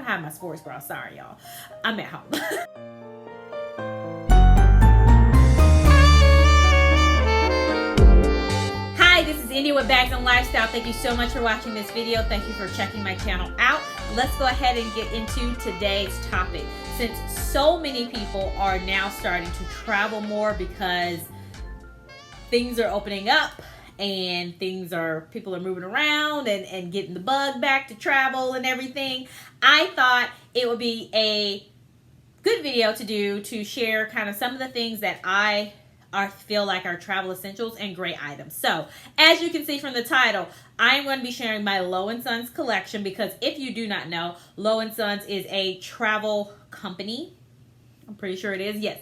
to hide my sports bra. Sorry, y'all. I'm at home. Hi, this is India with Bags and Lifestyle. Thank you so much for watching this video. Thank you for checking my channel out. Let's go ahead and get into today's topic. Since so many people are now starting to travel more because things are opening up and people are moving around and getting the bug back to travel and everything, I thought it would be a good video to do to share kind of some of the things that I feel like are travel essentials and great items. So as you can see from the title, I am going to be sharing my Low & Sons collection, because if you do not know, Low & Sons is a travel company. I'm pretty sure it is. Yes.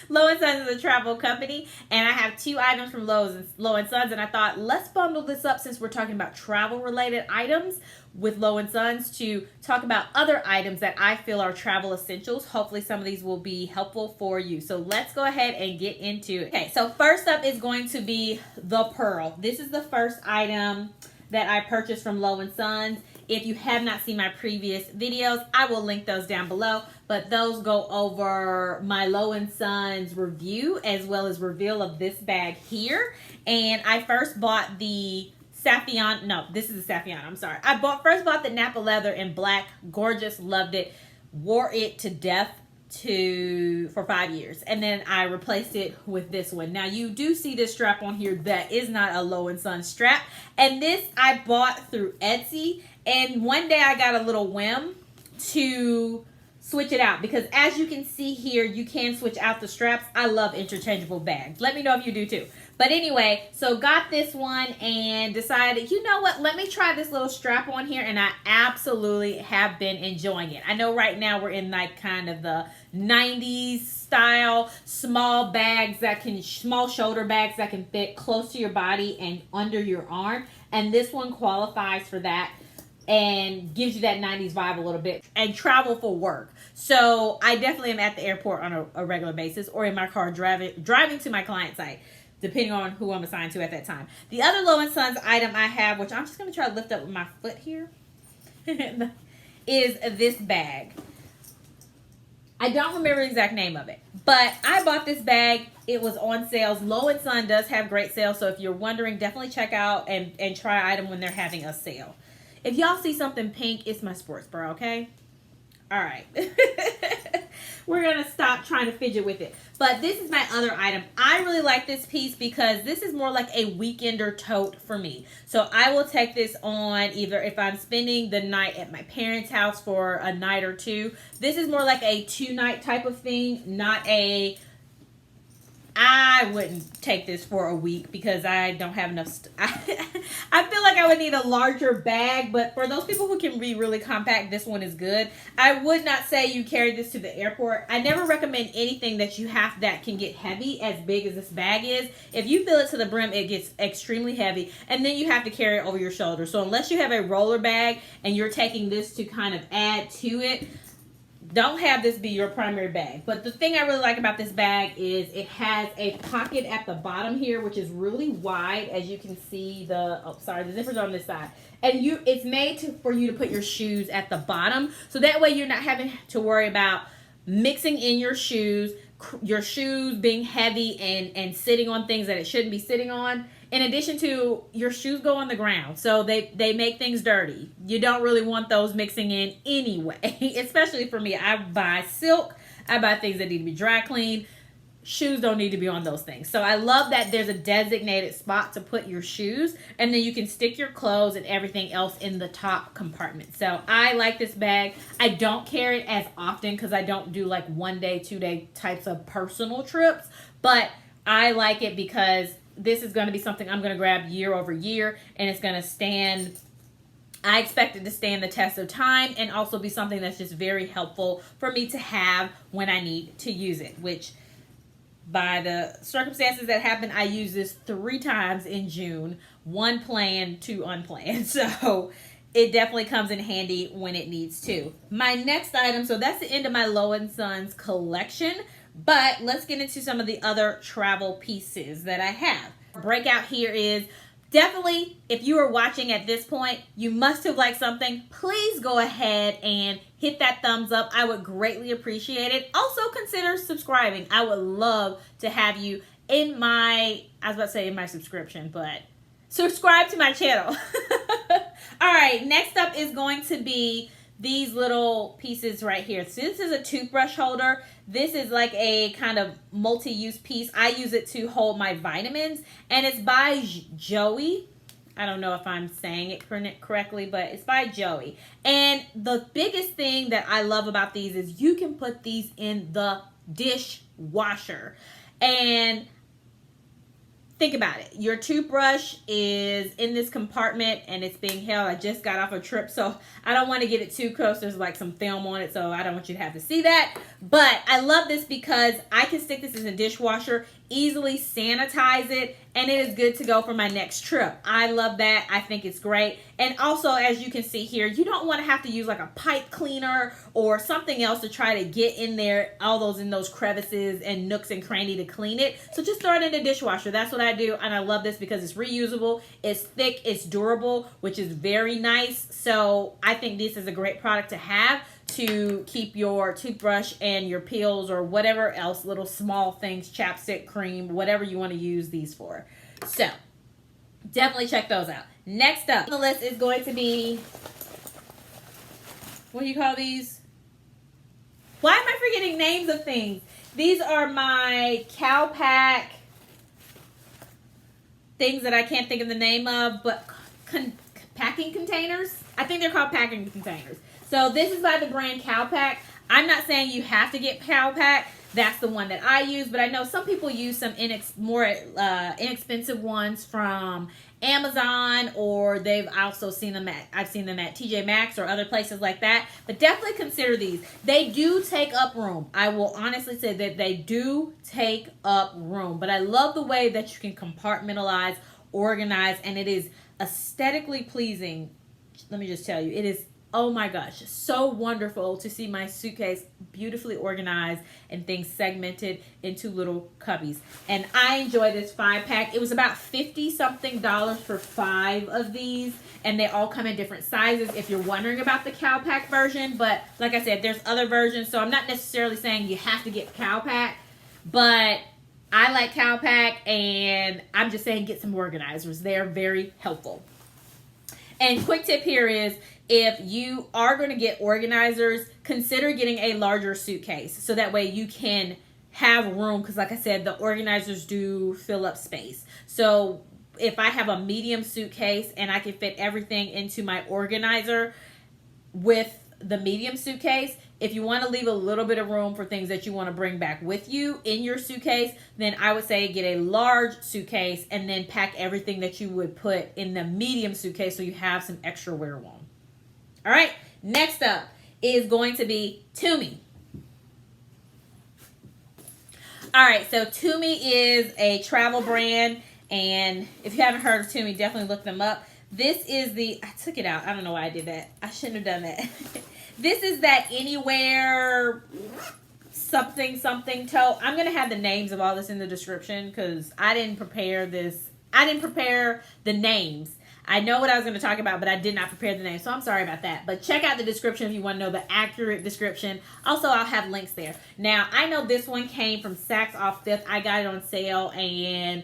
Low & Sons is a travel company, and I have 2 items from Low & Sons, and I thought let's bundle this up since we're talking about travel related items with Low & Sons to talk about other items that I feel are travel essentials. Hopefully some of these will be helpful for you. So let's go ahead and get into it. Okay, so first up is going to be the Pearl. This is the first item that I purchased from Low & Sons. If you have not seen my previous videos, I will link those down below. But those go over my Low & Sons review as well as reveal of this bag here. And I first bought the Saffian. No, this is the Saffian. I'm sorry. I first bought the Napa leather in black. Gorgeous. Loved it. Wore it to death for 5 years, and then I replaced it with this one. Now you do see this strap on here that is not a Low & Sons strap, and this I bought through Etsy, and one day I got a little whim to switch it out, because as you can see here, you can switch out the straps. I love interchangeable bags. Let me know if you do too. But anyway, so got this one and decided, you know what, let me try this little strap on here, and I absolutely have been enjoying it. I know right now we're in like kind of the 90s style, small shoulder bags that can fit close to your body and under your arm, and this one qualifies for that and gives you that 90s vibe a little bit, and travel for work. So I definitely am at the airport on a regular basis, or in my car driving to my client site, depending on who I'm assigned to at that time. The other Low & Sons item I have, which I'm just going to try to lift up with my foot here, is this bag. I don't remember the exact name of it, but I bought this bag. It was on sales. Low & Sons does have great sales, so if you're wondering, definitely check out and try an item when they're having a sale. If y'all see something pink, it's my sports bra, okay? All right. We're going to stop trying to fidget with it. But this is my other item. I really like this piece because this is more like a weekender tote for me. So I will take this on either if I'm spending the night at my parents' house for a night or two. This is more like a 2-night type of thing, not a... I wouldn't take this for a week because I don't have enough. I feel like I would need a larger bag, but for those people who can be really compact, this one is good. I would not say you carry this to the airport. I never recommend anything that that can get heavy as big as this bag is. If you fill it to the brim, it gets extremely heavy, and then you have to carry it over your shoulder. So unless you have a roller bag and you're taking this to kind of add to it, don't have this be your primary bag. But the thing I really like about this bag is it has a pocket at the bottom here, which is really wide. As you can see, the zipper's on this side. And it's made for you to put your shoes at the bottom. So that way you're not having to worry about mixing in your shoes being heavy and sitting on things that it shouldn't be sitting on. In addition to, your shoes go on the ground, so they make things dirty. You don't really want those mixing in anyway, especially for me. I buy silk. I buy things that need to be dry cleaned. Shoes don't need to be on those things. So I love that there's a designated spot to put your shoes, and then you can stick your clothes and everything else in the top compartment. So I like this bag. I don't carry it as often because I don't do like 1-day, 2-day types of personal trips, but I like it because this is going to be something I'm going to grab year over year, and it's going to stand. I expect it to stand the test of time and also be something that's just very helpful for me to have when I need to use it, which by the circumstances that happened, I used this 3 times in June, 1 planned, 2 unplanned. So it definitely comes in handy when it needs to. My next item, so that's the end of my Low & Sons collection. But let's get into some of the other travel pieces that I have. Breakout here is definitely, if you are watching at this point, you must have liked something. Please go ahead and hit that thumbs up. I would greatly appreciate it. Also consider subscribing. I would love to have you in my, I was about to say in my subscription, but subscribe to my channel. All right, next up is going to be these little pieces right here. So this is a toothbrush holder. This is like a kind of multi-use piece. I use it to hold my vitamins, and it's by Joie. I don't know if I'm saying it correctly, but it's by Joie. And the biggest thing that I love about these is you can put these in the dishwasher. And think about it. Your toothbrush is in this compartment and it's being held. I just got off a trip, so I don't want to get it too close. There's like some film on it, so I don't want you to have to see that. But I love this because I can stick this in the dishwasher, easily sanitize it, and it is good to go for my next trip. I love that. I think it's great. And also, as you can see here, you don't want to have to use like a pipe cleaner or something else to try to get in there, all those in those crevices and nooks and cranny to clean it. So just throw it in the dishwasher. That's what I do, and I love this because it's reusable, it's thick, it's durable, which is very nice. So I think this is a great product to have to keep your toothbrush and your peels or whatever else, little small things, chapstick, cream, whatever you want to use these for. So definitely check those out. Next up on the list is going to be, what do you call these? Why am I forgetting names of things? These are my Calpak things that I can't think of the name of, but packing containers. I think they're called packing containers. So this is by the brand Calpak. I'm not saying you have to get Calpak. That's the one that I use, but I know some people use some more inexpensive ones from Amazon, or they've also seen them at, I've seen them at TJ Maxx or other places like that. But definitely consider these. They do take up room. I will honestly say that they do take up room, but I love the way that you can compartmentalize, organize, and it is aesthetically pleasing. Let me just tell you, it is, oh my gosh, so wonderful to see my suitcase beautifully organized and things segmented into little cubbies. And I enjoy this 5-pack. It was about $50-something for 5 of these, and they all come in different sizes if you're wondering about the Calpak version. But like I said, there's other versions, so I'm not necessarily saying you have to get Calpak, but I like Calpak, and I'm just saying get some organizers. They're very helpful. And quick tip here is, if you are going to get organizers, consider getting a larger suitcase so that way you can have room, because like I said, the organizers do fill up space. So if I have a medium suitcase and I can fit everything into my organizer with the medium suitcase, if you want to leave a little bit of room for things that you want to bring back with you in your suitcase, then I would say get a large suitcase and then pack everything that you would put in the medium suitcase so you have some extra wear room. All right, next up is going to be Tumi. All right, so Tumi is a travel brand, and if you haven't heard of Tumi, definitely look them up. This is the, I took it out. I don't know why I did that. I shouldn't have done that. This is that anywhere something tote. I'm going to have the names of all this in the description because I didn't prepare this. I didn't prepare the names. I know what I was going to talk about, but I did not prepare the name, so I'm sorry about that. But check out the description if you want to know the accurate description. Also, I'll have links there. Now, I know this one came from Saks Off 5th. I got it on sale, and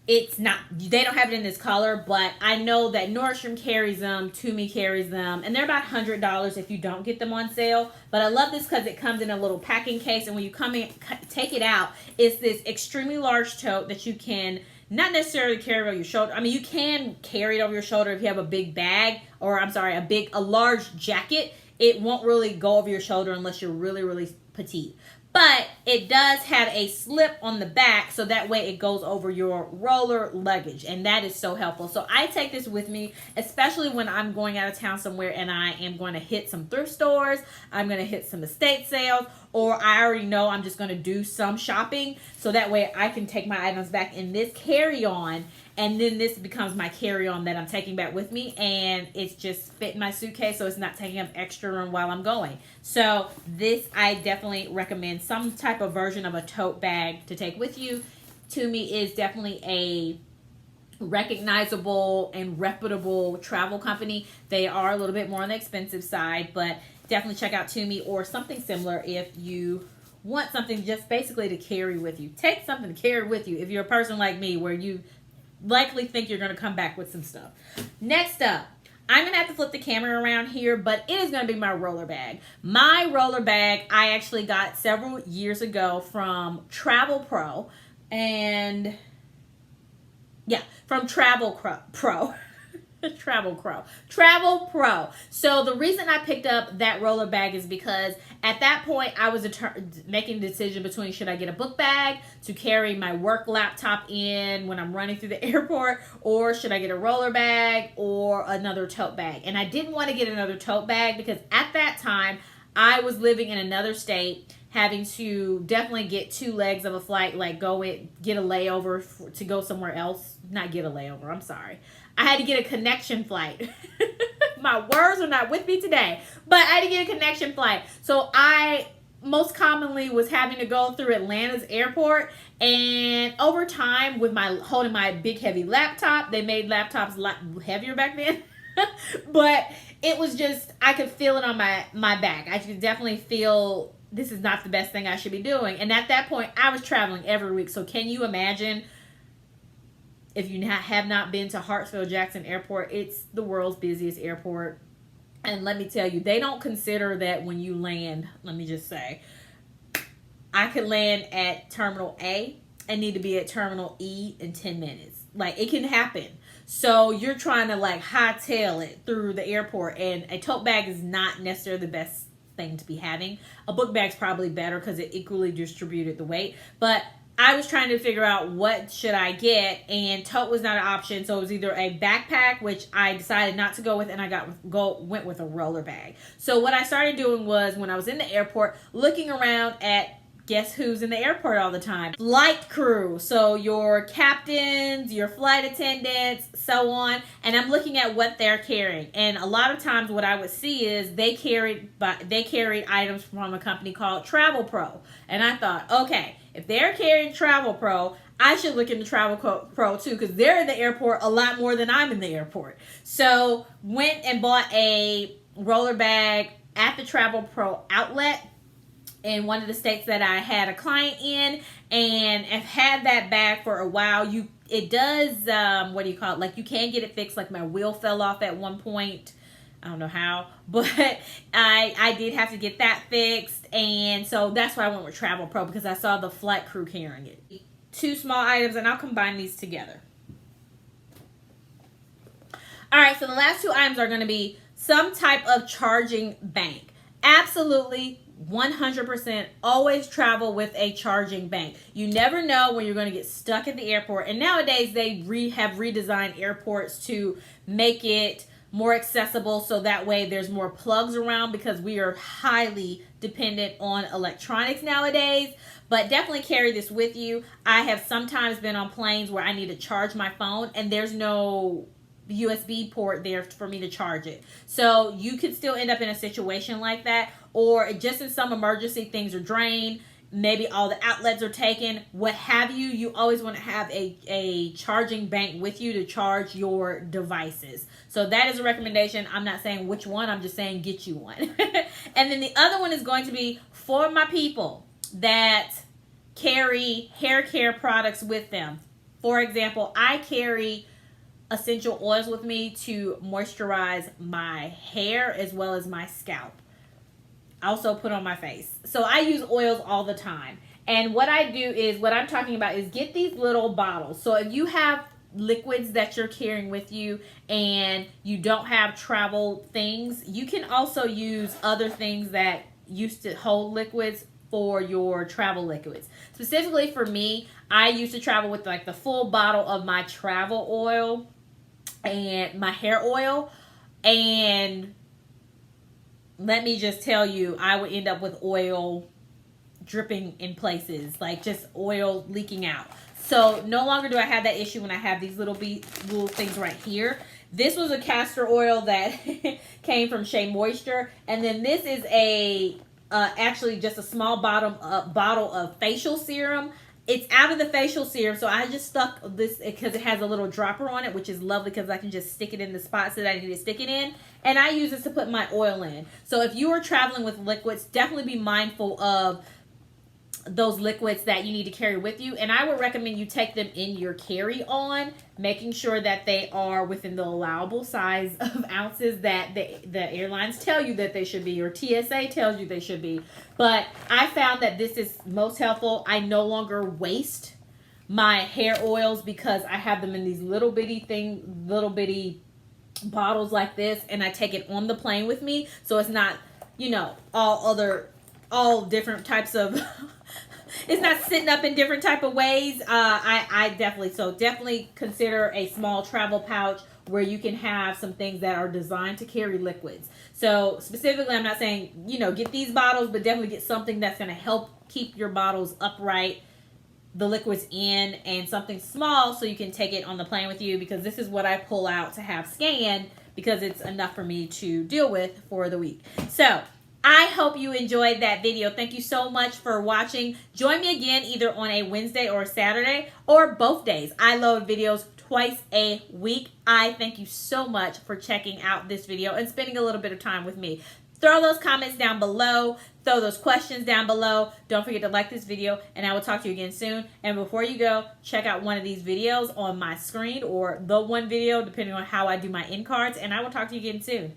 it's not, they don't have it in this color, but I know that Nordstrom carries them, Tumi carries them, and they're about $100 if you don't get them on sale. But I love this because it comes in a little packing case, and when you come in, take it out, it's this extremely large tote that you can not necessarily carry over your shoulder. I mean, you can carry it over your shoulder if you have a big bag, or I'm sorry, a large jacket. It won't really go over your shoulder unless you're really, really petite. But it does have a slip on the back, so that way it goes over your roller luggage, and that is so helpful. So I take this with me, especially when I'm going out of town somewhere and I am going to hit some thrift stores, I'm going to hit some estate sales, or I already know I'm just going to do some shopping, so that way I can take my items back in this carry-on, and then this becomes my carry-on that I'm taking back with me, and it's just fit in my suitcase, so it's not taking up extra room while I'm going. So this, I definitely recommend some type of version of a tote bag to take with you. Tumi is definitely a recognizable and reputable travel company. They are a little bit more on the expensive side, but definitely check out Tumi or something similar if you want something just basically to carry with you. Take something to carry with you if you're a person like me where you likely think you're going to come back with some stuff. Next up, I'm going to have to flip the camera around here, but it is going to be my roller bag. My roller bag I actually got several years ago from Travel Pro, and yeah, from Travel Pro. Travel Pro. So the reason I picked up that roller bag is because at that point I was making a decision between should I get a book bag to carry my work laptop in when I'm running through the airport, or should I get a roller bag or another tote bag. And I didn't want to get another tote bag because at that time I was living in another state, having to definitely get 2 legs of a flight, like get a layover to go somewhere else. Not get a layover, I'm sorry. I had to get a connection flight. My words are not with me today, but I had to get a connection flight. So I most commonly was having to go through Atlanta's airport, and over time with my holding my big heavy laptop, they made laptops a lot heavier back then. But it was just, I could feel it on my back. I could definitely feel this is not the best thing I should be doing. And at that point, I was traveling every week. So can you imagine, if you have not been to Hartsfield-Jackson Airport, it's the world's busiest airport. And let me tell you, they don't consider that when you land. Let me just say, I could land at Terminal A and need to be at Terminal E in 10 minutes. Like, it can happen. So you're trying to like hightail it through the airport, and a tote bag is not necessarily the best thing to be having. A book bag's probably better because it equally distributed the weight. But I was trying to figure out what should I get, and tote was not an option. So it was either a backpack, which I decided not to go with, and I went with a roller bag. So what I started doing was, when I was in the airport, looking around at, guess who's in the airport all the time? Flight crew. So your captains, your flight attendants, so on. And I'm looking at what they're carrying. And a lot of times what I would see is they carried items from a company called Travel Pro. And I thought, okay, if they're carrying Travel Pro, I should look into Travel Pro too, because they're in the airport a lot more than I'm in the airport. So went and bought a roller bag at the Travel Pro outlet in one of the states that I had a client in, and have had that bag for a while. It does, what do you call it? Like, you can get it fixed. Like, my wheel fell off at one point. I don't know how, but I did have to get that fixed. And so that's why I went with Travel Pro, because I saw the flight crew carrying it. 2 small items, and I'll combine these together. All right, so the last 2 items are going to be some type of charging bank. Absolutely 100% always travel with a charging bank. You never know when you're going to get stuck at the airport. And nowadays they have redesigned airports to make it more accessible, so that way there's more plugs around, because we are highly dependent on electronics nowadays. But definitely carry this with you. I have sometimes been on planes where I need to charge my phone and there's no USB port there for me to charge it. So you could still end up in a situation like that, or just in some emergency, things are drained, maybe all the outlets are taken, what have you. You always want to have a charging bank with you to charge your devices. So that is a recommendation. I'm not saying which one, I'm just saying get you one. And then the other one is going to be for my people that carry hair care products with them. For example, I carry essential oils with me to moisturize my hair as well as my scalp. I also put on my face. So I use oils all the time. And what I do is, what I'm talking about is, get these little bottles. So if you have liquids that you're carrying with you and you don't have travel things, you can also use other things that used to hold liquids for your travel liquids. Specifically for me, I used to travel with like the full bottle of my travel oil and my hair oil, and let me just tell you, I would end up with oil dripping in places, like just oil leaking out. So no longer do I have that issue when I have these little things right here. This was a castor oil that came from Shea Moisture, and then this is actually just a small bottle of facial serum. It's out of the facial serum, so I just stuck this because it has a little dropper on it, which is lovely because I can just stick it in the spots that I need to stick it in. And I use this to put my oil in. So if you are traveling with liquids, definitely be mindful of those liquids that you need to carry with you. And I would recommend you take them in your carry-on, making sure that they are within the allowable size of ounces that the airlines tell you that they should be, or TSA tells you they should be. But I found that this is most helpful. I no longer waste my hair oils because I have them in these little bitty bottles like this, and I take it on the plane with me, so it's not, you know, all different types of it's not sitting up in different type of ways. I definitely consider a small travel pouch where you can have some things that are designed to carry liquids. So specifically, I'm not saying, you know, get these bottles, but definitely get something that's going to help keep your bottles upright, the liquids in, and something small so you can take it on the plane with you, because this is what I pull out to have scanned because it's enough for me to deal with for the week. So I hope you enjoyed that video. Thank you so much for watching. Join me again either on a Wednesday or a Saturday, or both days. I load videos twice a week. I thank you so much for checking out this video and spending a little bit of time with me. Throw those comments down below. Throw those questions down below. Don't forget to like this video, and I will talk to you again soon. And before you go, check out one of these videos on my screen, or the one video, depending on how I do my end cards, and I will talk to you again soon.